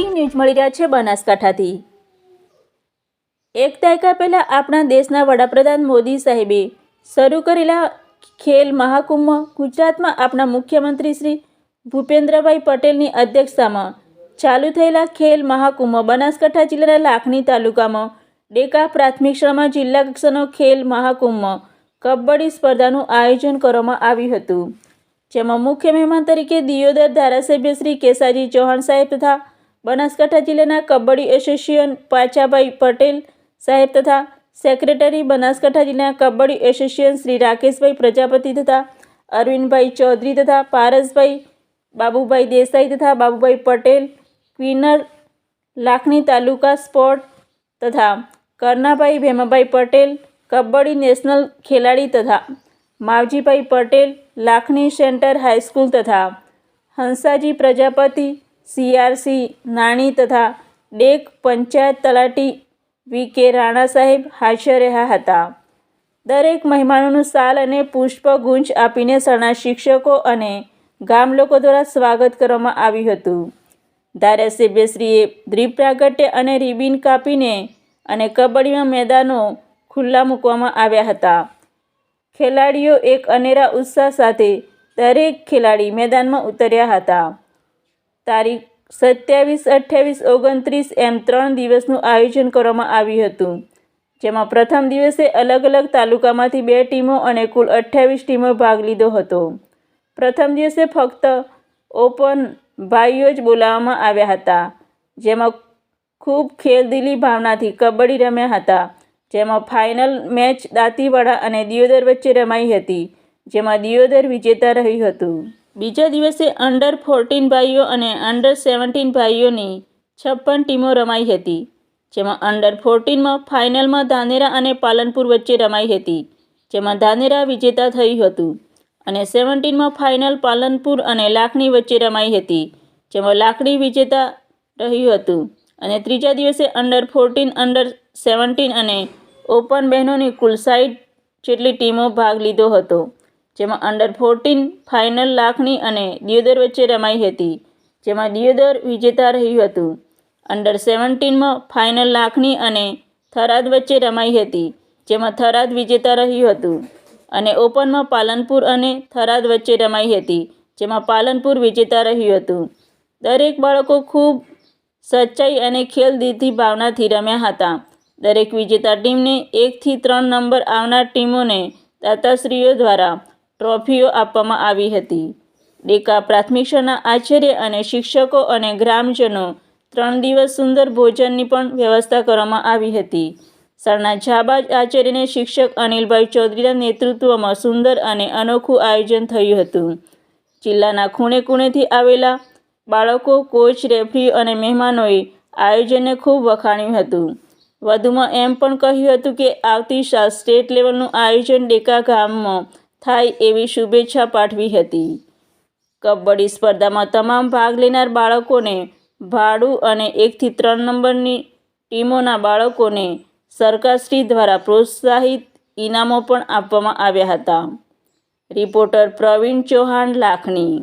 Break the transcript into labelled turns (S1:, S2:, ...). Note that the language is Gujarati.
S1: બ્રેકિંગ ન્યૂઝ મળી રહ્યા છે બનાસકાંઠાથી। એક દાયકા પહેલા આપણા દેશના વડાપ્રધાન મોદી સાહેબે શરૂ કરેલા ખેલ મહાકુંભ ગુજરાતમાં આપણા મુખ્યમંત્રી શ્રી ભૂપેન્દ્રભાઈ પટેલની અધ્યક્ષતામાં ચાલુ થયેલા ખેલ મહાકુંભ બનાસકાંઠા જિલ્લાના લાખણી તાલુકામાં ડેકા પ્રાથમિક શાળામાં જિલ્લા કક્ષાનો ખેલ મહાકુંભ કબડ્ડી સ્પર્ધાનું આયોજન કરવામાં આવ્યું હતું, જેમાં મુખ્ય મહેમાન તરીકે દિયોદર ધારાસભ્ય શ્રી કેસાજી ચૌહાણ સાહેબ તથા બનાસકાંઠા જિલ્લાના કબડ્ડી એસોસિએશન પાચાભાઈ પટેલ સાહેબ તથા સેક્રેટરી બનાસકાંઠા જિલ્લાના કબડ્ડી એસોસિએશન શ્રી રાકેશભાઈ પ્રજાપતિ તથા અરવિંદભાઈ ચૌધરી તથા પારસભાઈ બાબુભાઈ દેસાઈ તથા બાબુભાઈ પટેલ ક્વિનર લાખણી તાલુકા સ્પોર્ટ તથા કરનાભાઈ ભેમાભાઈ પટેલ કબડ્ડી નેશનલ ખેલાડી તથા માવજીભાઈ પટેલ લાખણી સેન્ટર હાઈસ્કૂલ તથા હંસાજી પ્રજાપતિ સીઆરસી નાણી તથા ડેક પંચાયત તલાટી વી.કે. રાણા સાહેબ હાજર રહ્યા હતા। દરેક મહેમાનોનું શાલ અને પુષ્પગુચ્છ આપીને શાળાના શિક્ષકો અને ગામ લોકો દ્વારા સ્વાગત કરવામાં આવ્યું હતું। ધારાસભ્યશ્રીએ દીપ પ્રાગટ્ય અને રિબિન કાપીને અને કબડ્ડીમાં મેદાનો ખુલ્લા મૂકવામાં આવ્યા હતા। ખેલાડીઓ એક અનેરા ઉત્સાહ સાથે દરેક ખેલાડી મેદાનમાં ઉતર્યા હતા। તારીખ 27, 28, 29 એમ 3 દિવસનું આયોજન કરવામાં આવ્યું હતું, જેમાં પ્રથમ દિવસે અલગ અલગ તાલુકામાંથી 2 ટીમો અને કુલ 28 ટીમો ભાગ લીધો હતો। પ્રથમ દિવસે ફક્ત ઓપન ભાઈઓ જ બોલાવવામાં આવ્યા હતા, જેમાં ખૂબ ખેલદિલી ભાવનાથી કબડ્ડી રમ્યા હતા, જેમાં ફાઇનલ મેચ દાંતીવાડા અને દિયોદર વચ્ચે રમાઈ હતી, જેમાં દિયોદર વિજેતા રહ્યું હતું। બીજા દિવસે અંડર 14 ભાઈઓ અને અંડર 17 ભાઈઓની 56 ટીમો રમાઈ હતી, જેમાં અંડર 14માં ફાઇનલમાં ધાનેરા અને પાલનપુર વચ્ચે રમાઈ હતી, જેમાં ધાનેરા વિજેતા થયું હતું, અને 17માં ફાઇનલ પાલનપુર અને લાખણી વચ્ચે રમાઈ હતી, જેમાં લાખણી વિજેતા રહ્યું હતું। અને ત્રીજા દિવસે અંડર 14, અંડર 17 અને ઓપન બહેનોની કુલ 60 જેટલી ટીમો ભાગ લીધો હતો, જેમાં અંડર 14 ફાઇનલ લાખણી અને દિયોદર વચ્ચે રમાઈ હતી, જેમાં દિયોદર વિજેતા રહ્યું હતું। અંડર 17માં ફાઇનલ લાખણી અને થરાદ વચ્ચે રમાઈ હતી, જેમાં થરાદ વિજેતા રહ્યું હતું, અને ઓપનમાં પાલનપુર અને થરાદ વચ્ચે રમાઈ હતી, જેમાં પાલનપુર વિજેતા રહ્યું હતું। દરેક બાળકો ખૂબ સચ્ચાઈ અને ખેલદિલી ભાવનાથી રમ્યા હતા। દરેક વિજેતા ટીમને 1 થી 3 નંબર આવનાર ટીમોને દાતાશ્રીઓ દ્વારા ટ્રોફીઓ આપવામાં આવી હતી। ડેકા પ્રાથમિક શાળાના આચાર્ય અને શિક્ષકો અને ગ્રામજનો 3 દિવસ સુંદર ભોજનની પણ વ્યવસ્થા કરવામાં આવી હતી। શાળાના જાબાજ આચાર્ય અને શિક્ષક અનિલભાઈ ચૌધરીના નેતૃત્વમાં સુંદર અને અનોખું આયોજન થયું હતું। જિલ્લાના ખૂણે ખૂણેથી આવેલા બાળકો, કોચ, રેફરીઓ અને મહેમાનોએ આયોજનને ખૂબ વખાણ્યું હતું। વધુમાં એમ પણ કહ્યું હતું કે આવતી સાલ સ્ટેટ લેવલનું આયોજન ડેકા ગામમાં થાય એવી શુભેચ્છા પાઠવી હતી। કબડ્ડી સ્પર્ધામાં તમામ ભાગ લેનાર બાળકોને ભાડું અને 1 થી 3 નંબરની ટીમોના બાળકોને સરકારશ્રી દ્વારા પ્રોત્સાહિત ઇનામો પણ આપવામાં આવ્યા હતા। રિપોર્ટર પ્રવીણ ચૌહાણ, લાખણી।